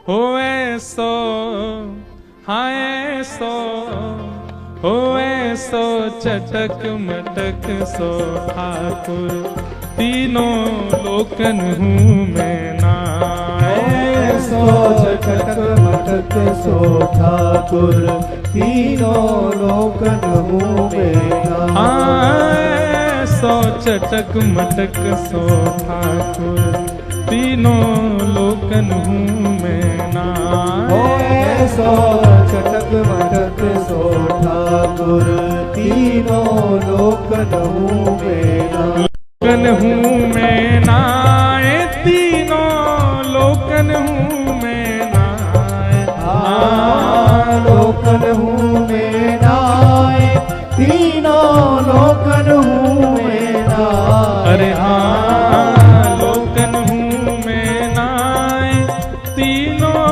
होए सो हाय सो होए सो चटक मटक सो ठाकुर तीनों लोकन हूँ मैं नाय। सो चटक मटक सो ठाकुर तीनों लोकन हूँ मैं नाय। सो चटक मटक सो ठाकुर तीनों लोकन हूँ मैं नाय। सो चटक मटक सो ठाकुर तीनों लोकन हूँ मैं नाय। लोकन हूँ मैं नाय तीनों लोकन हूँ मैं नाय। लोकन हूँ मैं नाय तीनों लोकन हूँ मैं नाय। अरे हाँ लोकन हूँ मैं नाय तीनों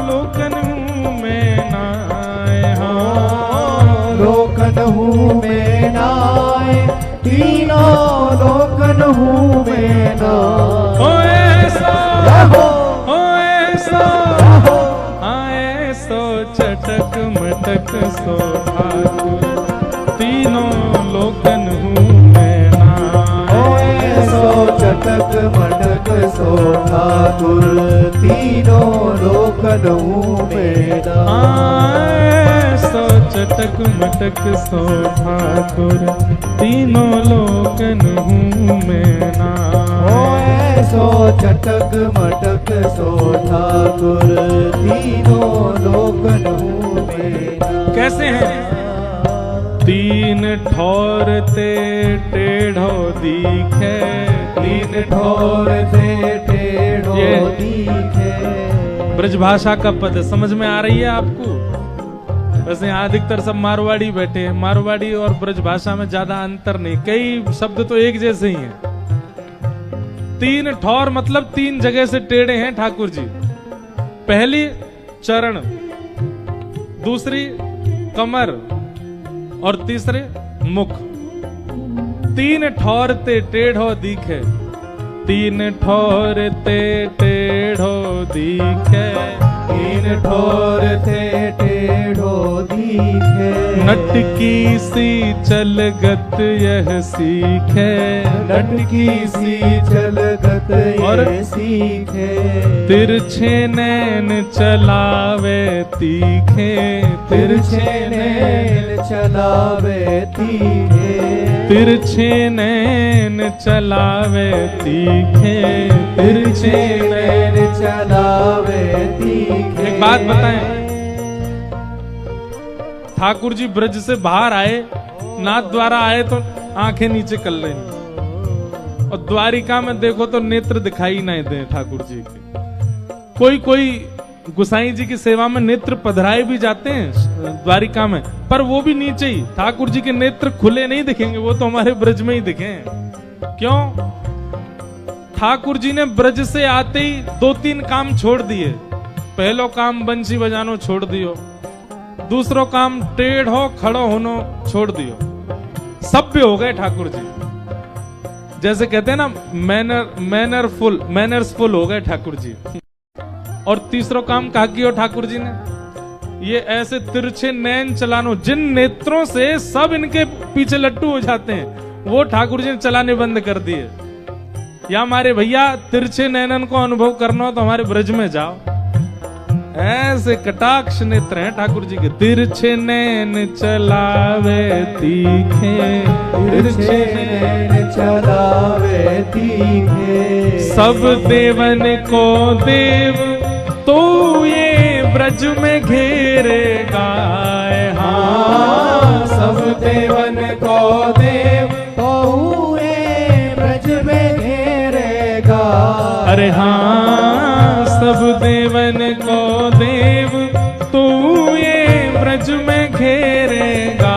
लोकन हूँ मैं नाय। हाँ लोकन हूँ मैं नाय तीनों लोकन हूँ मैं नाय। होए सो आए सो चटक मटक सो ठाकुर तीनों लोकन हूँ मैं नाय। सो चटक मटक सो ठाकुर तीनों लोकन हूँ मैं नाय। सो चटक मटक सो ठाकुर तीनों लोकन हूँ मैं नाय। सो चटक मटक सो ठाकुर तीनों लोकन हूँ मैं नाय। कैसे हैं? तीन ठौर ते टेढ़ो दिखे तीन ठौर ते टेढ़ो ये दिखे। ब्रजभाषा का पद समझ में आ रही है आपको? वैसे यहाँ अधिकतर सब मारवाड़ी बैठे हैं। मारवाड़ी और ब्रजभाषा में ज्यादा अंतर नहीं, कई शब्द तो एक जैसे ही हैं। तीन ठौर मतलब तीन जगह से टेढ़े हैं ठाकुर जी। पहली चरण, दूसरी कमर और तीसरे मुख। तीन ठौर ते टेढ़ो दिखे तीन ठौर ते टेढ़ो दिखे। तीन ठौर ते टेढ़ो दिखे। नटकी सी चलगत यह सीखे। नटकी सी चलगत और यह सीखे। तिरछे नैन चलावे तीखे। तिरछे नैन चलावे तीखे। तिरछे नैन चलावे तीखे। तिरछे नैन चलावे तीखे। एक बात बताएं, ठाकुर जी ब्रज से बाहर आए, नाथ द्वारा आए तो आंखें नीचे कर लेंगी, और द्वारिका में देखो तो नेत्र दिखाई नहीं दे ठाकुर जी के। कोई गुसाई जी की सेवा में नेत्र पधराए भी जाते हैं द्वारिका में, पर वो भी नीचे ही। ठाकुर जी के नेत्र खुले नहीं दिखेंगे, वो तो हमारे ब्रज में ही दिखे। क्यों? ठाकुर जी ने ब्रज से आते ही दो तीन काम छोड़ दिए। पहलो काम बंसी बजानो छोड़ दियो, दूसरो काम टेढ़ो खड़ो होनो छोड़ दियो। सभ्य हो गए ठाकुर जी, जैसे कहते हैं ना मैनर्सफुल हो गए ठाकुर जी। और तीसरो काम कहा किया ठाकुर जी ने, ये ऐसे तिरछे नैन चलानो, जिन नेत्रों से सब इनके पीछे लट्टू हो जाते हैं, वो ठाकुर जी ने चलाने बंद कर दिए। या हमारे भैया तिरछे नैनन को अनुभव करना हो तो हमारे ब्रज में जाओ। ऐसे कटाक्ष नेत्र हैं ठाकुर जी के। तिरछे नैन चलावे तीखे। तिरछे नैन चलावे तीखे। सब देवन को देव तो ये ब्रज में घेरेगा। हाँ सब देवन को देव तो ये ब्रज में घेरेगा। अरे हाँ सब देवन को देव तू ये ब्रज में घेरेगा।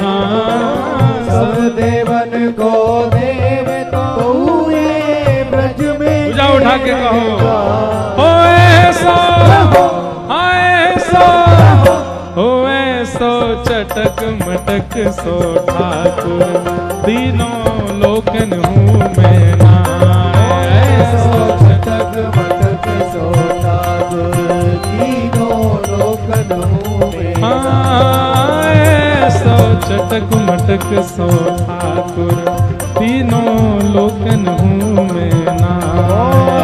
हाँ सब देवन को देव तो ये ब्रज में पूजा उठा के कहो, होए सो हाय सो होए सो चटक मटक सो ठाकुर तीनों लोकन हूँ मैं नाय। सो चटक मटक सो ठाकुर सो ठाकुर तीनों लोकन हूँ मैं ना।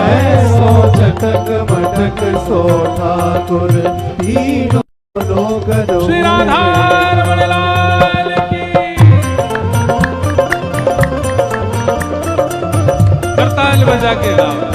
ऐसो चटक मटक सो ठाकुर तीनों लोकन हूँ श्री राधा रमण लाल की। करताल बजा के गाओ।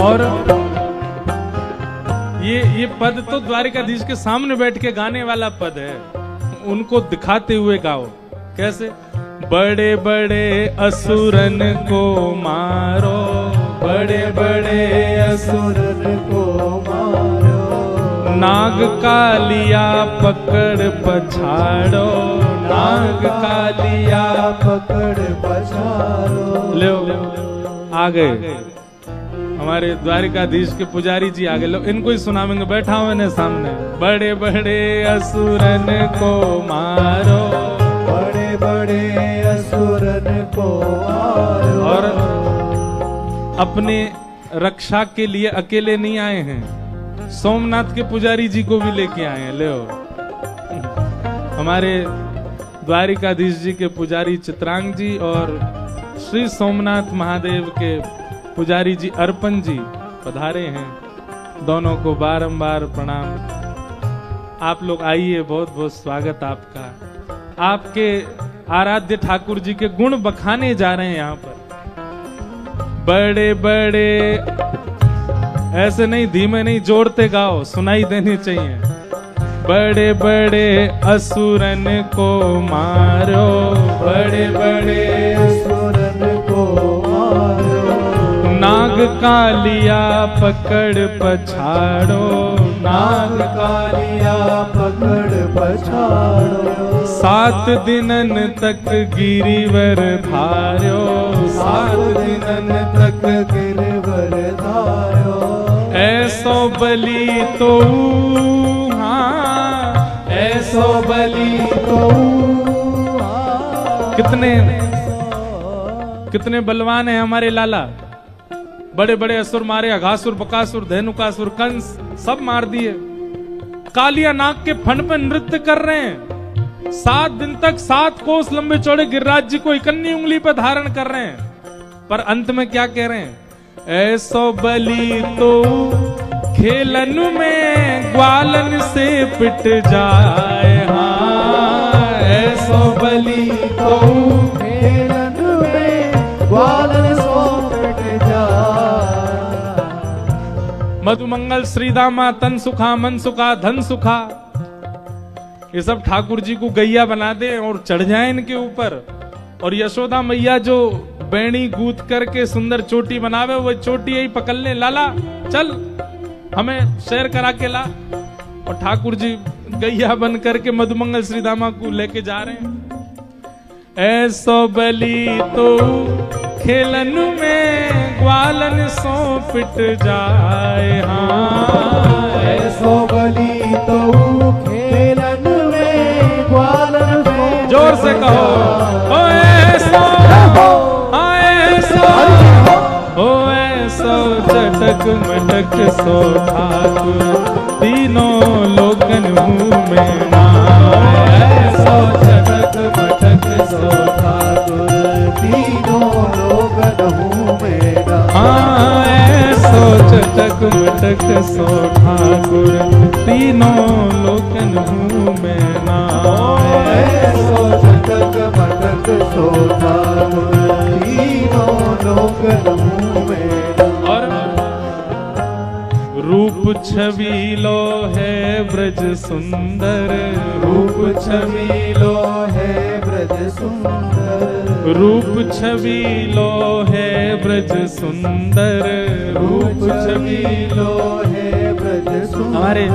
और ये पद तो द्वारिकाधीश के सामने बैठ के गाने वाला पद है, उनको दिखाते हुए गाओ। कैसे? बड़े बड़े असुरन को मारो, बड़े बड़े असुरन को मारो, नाग कालिया पकड़ पछाड़ो, नाग कालिया पकड़ पछाड़ो। लो आ गए हमारे द्वारिकाधीश के पुजारी जी, आगे लो इनको ही सुनावेंगे। बैठा हुए ने सामने। बड़े बड़े असुरन को मारो, बड़े बड़े असुरन को मारो। और अपने रक्षा के लिए अकेले नहीं आए हैं, सोमनाथ के पुजारी जी को भी लेके आए हैं। ले हमारे द्वारिकाधीश जी के पुजारी चित्रांग जी और श्री सोमनाथ महादेव के पुजारी जी अर्पण जी पधारे हैं। दोनों को बारंबार प्रणाम। आप लोग आइए, बहुत बहुत स्वागत आपका। आपके आराध्य ठाकुर जी के गुण बखाने जा रहे हैं यहाँ पर। बड़े बड़े ऐसे नहीं, धीमे नहीं, जोड़ते गाओ, सुनाई देनी चाहिए। बड़े बड़े असुरन को मारो, बड़े बड़े असुरन को मारो, नाग कालिया पकड़ पछाड़ो, नाग कालिया पकड़ पछाड़ो। 7 दिनन तक गिरिवर धार्यो, 7 दिनन तक गिरवर धार्यो। ऐसो बलि तो हाँ, ऐसो बलि तो कितने बलवान है हमारे लाला। बड़े बड़े असुर मारे, अघासुर, बकासुर, धेनुकासुर, कंस सब मार दिए। कालिया नाग के फन पे नृत्य कर रहे हैं। 7 दिन तक 7 कोस लंबे चौड़े गिरिराज जी को इकन्नी उंगली पर धारण कर रहे हैं। पर अंत में क्या कह रहे हैं? ऐसो बलि तो खेलन में ग्वालन से पिट जाए। हाँ, ऐसो बलि तो खेलन में ग्वालन सो पिट जाए। मधुमंगल श्रीदामा तन सुखा मन सुखा धन सुखा, ये सब ठाकुर जी को गैया बना दे और चढ़ जाए इनके ऊपर। और यशोदा मैया जो बैणी गूंथ करके सुंदर चोटी बनावे, वो चोटी यही पकड़ ले। लाला चल हमें शेर करा के ला। और ठाकुर जी गैया बन करके मधुमंगल श्रीदामा को लेके जा रहे हैं। ऐसो बलि तो खेलन में ग्वालन सो पिट जाए। हाँ, ऐसो बलि तो खेलन में ग्वालन सो। जोर से कहो, ओ ऐसो, ओ ऐसो चटक मटक सो ठाकुर तीनों लोकन मुँह में ना। ऐसो चटक मटक सो ठाकुर तीनों लोकन मुँह में ना। हाँ, ऐसो चटक मटक सो ठाकुर तीनों लोकन मुँह में ना। ऐसो चटक मटक सो ठाकुर तीनों लोकन मुँह में ना। और रूप छबीलो है ब्रज सुंदर, रूप छबीलो है ब्रज सुंदर। रूप छवि लो है ब्रज सुंदर, रूप छवि लो है ब्रज सुंदर। हमारे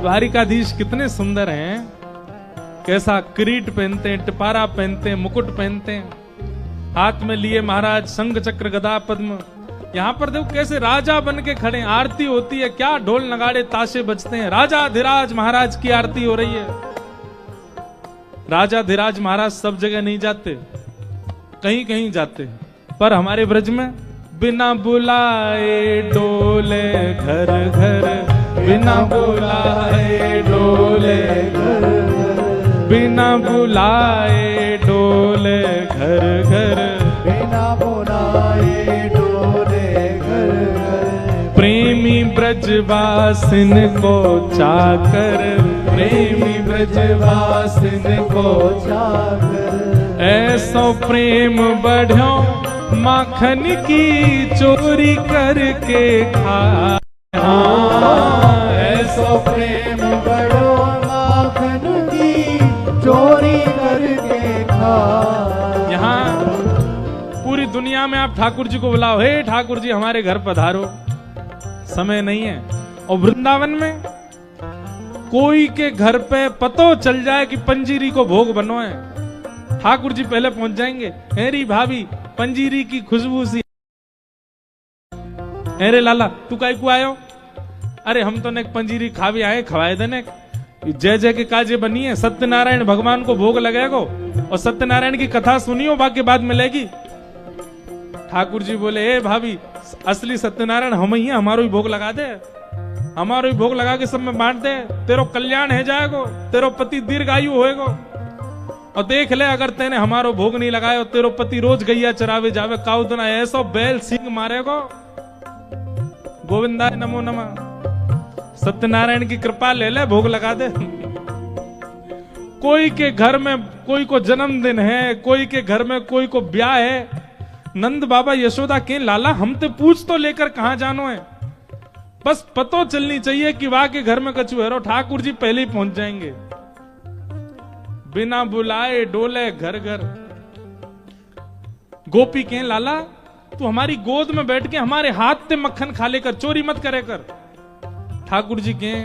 द्वारिकाधीश कितने सुंदर हैं, कैसा किरीट पहनते हैं, टिपारा पहनते हैं, मुकुट पहनते हैं, हाथ में लिए महाराज शंख चक्र गदा पद्म। यहाँ पर देखो कैसे राजा बन के खड़े हैं, आरती होती है, क्या ढोल नगाड़े ताशे बजते हैं, राजा धीराज महाराज की आरती हो रही है। राजा धीराज महाराज सब जगह नहीं जाते, कहीं कहीं जाते, पर हमारे ब्रज में बिना बुलाए डोले घर घर, बिना बुलाए डोले घर घर, बिना बुलाए डोले घर घर, बिना बुलाए डोले घर घर। प्रेमी ब्रजवासिन को चाकर, प्रेमी ब्रजवासिन को चाकर। ऐसो प्रेम बढ़ो माखन की चोरी करके खा। हाँ, ऐसो प्रेम बढ़ो माखन की चोरी करके खा। यहाँ पूरी दुनिया में आप ठाकुर जी को बुलाओ, हे ठाकुर जी हमारे घर पधारो, समय नहीं है। और वृंदावन में कोई के घर पे पतो चल जाए कि पंजीरी को भोग बनो है, ठाकुर जी पहले पहुंच जाएंगे। हेरी भाभी पंजीरी की खुशबू सी, अरे लाला तू काय को आयो, अरे हम तो ने पंजीरी खा भी आए, खवाए देने जय जय के काजे बनी है, सत्यनारायण भगवान को भोग लगेगो और सत्यनारायण की कथा सुनियो बाकी बाद मिलेगी। ठाकुर जी बोले ए भाभी असली सत्यनारायण हम ही है, हमारो ही भोग लगा दे, हमारो ही भोग लगा के सब में बांट दे, तेरो कल्याण है जाएगो, तेरो पति दीर्घायु होएगो। और देख ले अगर तेने हमारो भोग नहीं लगाया, तेरो पति रोज गैया चरावे जावे, काउदना ऐसो बैल सिंह मारेगो। गोविंदाय नमो नमः। सत्यनारायण की कृपा ले ले, भोग लगा दे। कोई के घर में कोई को जन्मदिन है, कोई के घर में कोई को ब्याह है, नंद बाबा यशोदा के लाला हम ते पूछ तो लेकर कहां जानो है, बस पतो चलनी चाहिए कि वहां के घर में कछु है, ठाकुर जी पहले ही पहुंच जाएंगे। बिना बुलाए डोले घर घर। गोपी के लाला तू हमारी गोद में बैठ के हमारे हाथ से मक्खन खा लेकर, चोरी मत करे कर। ठाकुर जी के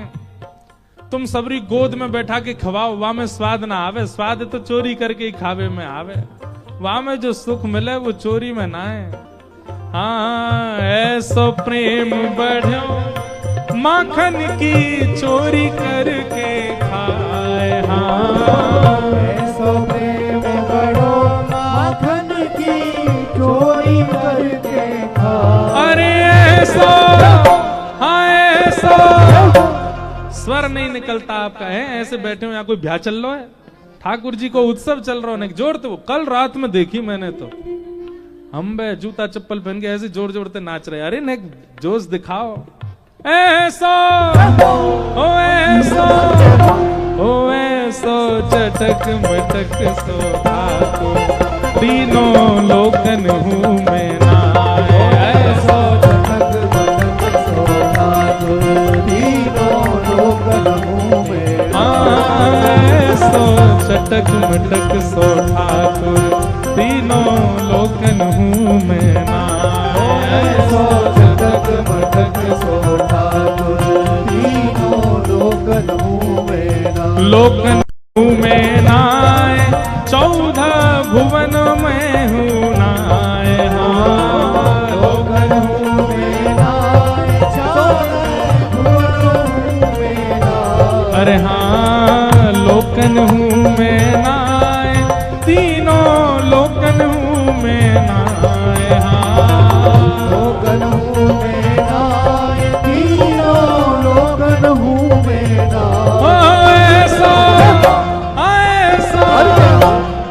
तुम सबरी गोद में बैठा के खवाओ, वहां में स्वाद ना आवे, स्वाद तो चोरी करके ही खावे में आवे, वहां में जो सुख मिले वो चोरी में ना है। हाँ ऐसो प्रेम बढ़ो माखन की चोरी करके खाए। हाँ ऐसो प्रेम बढ़ो माखन की चोरी करके खाए। अरे ऐसो, हाँ ऐसो स्वर नहीं निकलता आपका है, ऐसे बैठे हो यहाँ कोई ब्याह चल रहा है, ठाकुर जी को उत्सव चल रहा है जोर। तो कल रात में देखी मैंने, तो हम बे जूता चप्पल पहन के ऐसे जोर जोर से नाच रहे। अरे ने जोश दिखाओ। ऐसो ओ ऐसो ओ ऐसो चटक मटक सो ठाकुर, तीनों लोकन हूँ मैं नाय। ऐसो चटक मटक सो ठाकुर, तीनों लोकन हूँ मैं नाय। ऐसो चटक मटक सो ठाकुर, तीनों लोकन हूँ मैं नाय। ऐसो चटक मटक सो ठाकुर, तीनों लोकन हूँ मैं नाय। लोकन हूँ मैं नाय, 14 भुवन में हूँ नाय। हाँ लोकन हूँ मैं नाय, 14 भुवन हूँ मैं नाय। अरे हाँ लोकन हूँ मैं नाय, तीनों लोकन हूँ मैं नाय। हाँ लोकन हूँ मैं नाय, तीनों लोकन हूँ मैं नाय।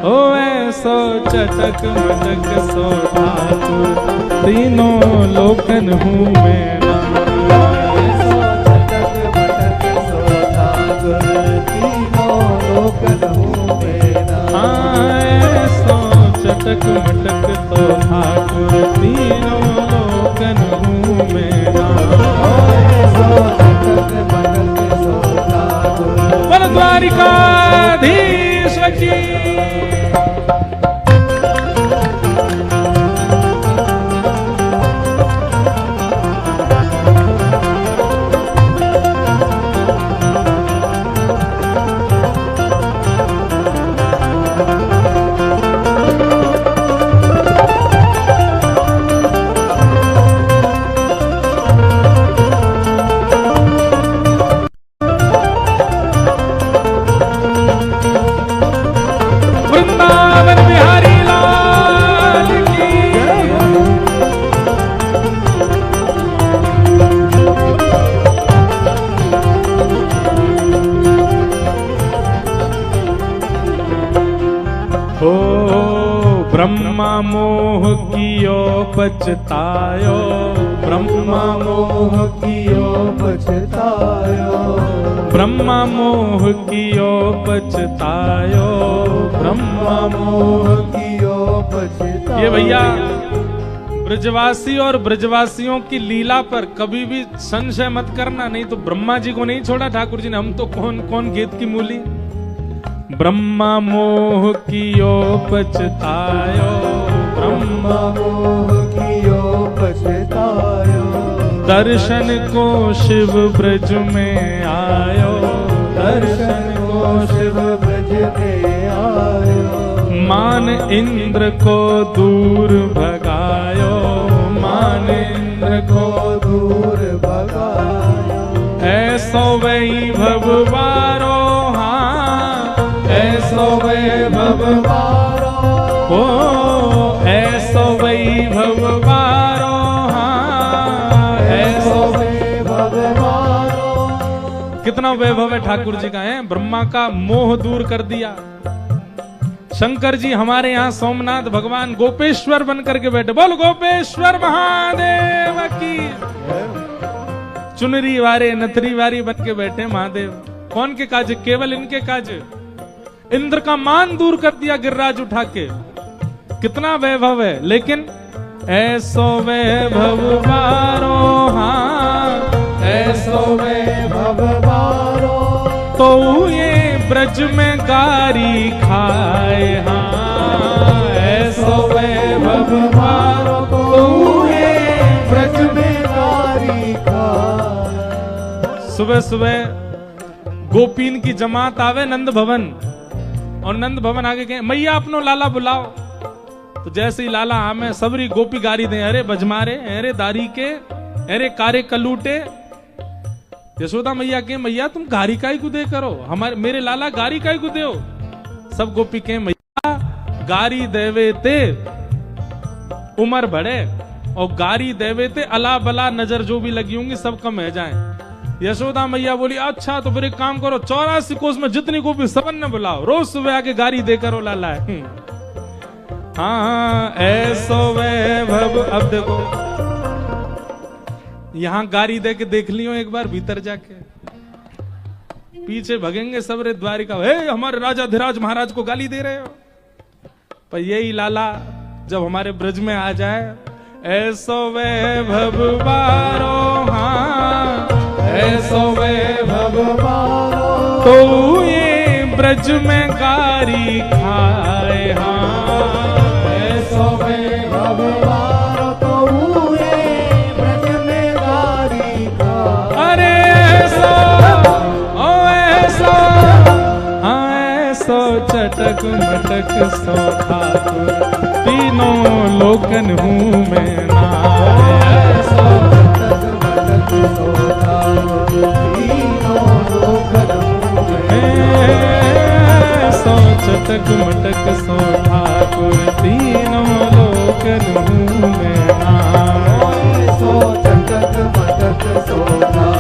ओ ऐसो चटक मटक सो ठाकुर, तीनों लोकन हूँ मैं नाय। ऐसो चटक मटक सो ठाकुर, तीनों लोकन हूँ मैं नाय। हाँ ऐसो चटक मटक सो ठाकुर, तीनों लोकन हूँ मैं नाय। ऐसो चटक मटक सो ठाकुर। पर द्वारिकाधीश की हो ब्रह्मा मोह कियो पछतायो, ब्रह्मा मोह कियो पछतायो, ब्रह्मा मोह कियो पछतायो, ब्रह्मा मोह कियो पछतायो। ये भैया ब्रजवासी और ब्रजवासियों की लीला पर कभी भी संशय मत करना, नहीं तो ब्रह्मा जी को नहीं छोड़ा ठाकुर जी ने, हम तो कौन कौन गेत की मूली। ब्रह्मा मोह कियो पछतायो, ब्रह्मा मोह कियो पछतायो, दर्शन को शिव ब्रज में आयो, दर्शन को शिव ब्रज में आयो, मान इंद्र को दूर भगायो, मान इंद्र को दूर भगायो, ऐसो वैभव बारो, हाँ ऐसो वैभव बारो, ओ ऐसो वैभव बारो, हाँ ऐसो वैभव बारो। कितना वैभव है ठाकुर जी का, है ब्रह्मा का मोह दूर कर दिया। शंकर जी हमारे यहाँ सोमनाथ भगवान गोपेश्वर बन करके बैठे, बोल गोपेश्वर महादेव की। चुनरी वारे नथरी वारी बन के बैठे महादेव, कौन के काज, केवल इनके काज। इंद्र का मान दूर कर दिया गिरिराज उठा के, कितना वैभव है। लेकिन ऐसो वैभव बारो, हाँ ऐसो वैभव बारो, तो ये ब्रज में गारी खाए, हाँ ऐसो वैभव बारो, तो ये ब्रज में गारी खाए। सुबह सुबह गोपीन की जमात आवे नंद भवन, और नंद भवन आगे कहे मैया अपनो लाला बुलाओ। तो जैसे ही लाला हमें सबरी गोपी गारी दे, अरे बजमारे, अरे दारी के, अरे कारे कलूटे। यशोदा मैया के मैया तुम गारी काई को दे करो, हमारे मेरे लाला गारी काई को दे। सब गोपी के मैया गारी देवे ते उमर बढ़े, और गारी देवे ते अला बला नजर जो भी लगी होंगी सब कम है जाए। यशोदा मैया बोली अच्छा तो फिर एक काम करो, 84 कोस में जितनी गोपी सबन ने बुलाओ, रोज सुबह आके गारी दे करो लाला। हाँ ऐसो वैभव। अब देखो यहां गारी दे के देख लियो एक बार, भीतर जाके पीछे भगेंगे सब रे द्वारिका, हे हमारे राजा धीराज महाराज को गाली दे रहे हो। पर यही लाला जब हमारे ब्रज में आ जाए, ऐसो वैभव बारो, हाँ ऐसो वैभव बारो, तो ये ब्रज में गारी खाए, हाँ ऐसो वैभव बारो, तो ये ब्रज में गारी खाए। अरे ऐसो ओ ऐसो, हाँ ऐसो चटक मटक सो ठाकुर, तीनों लोकन हूँ मैं ना। ऐसो चटक मटक सो ठाकुर, तीनों लोकन हूँ मैं। सो चटक मटक सो ठाकुर, तीनों लोकन हूँ मैं ना। ऐसो चटक मटक सो ठाकुर,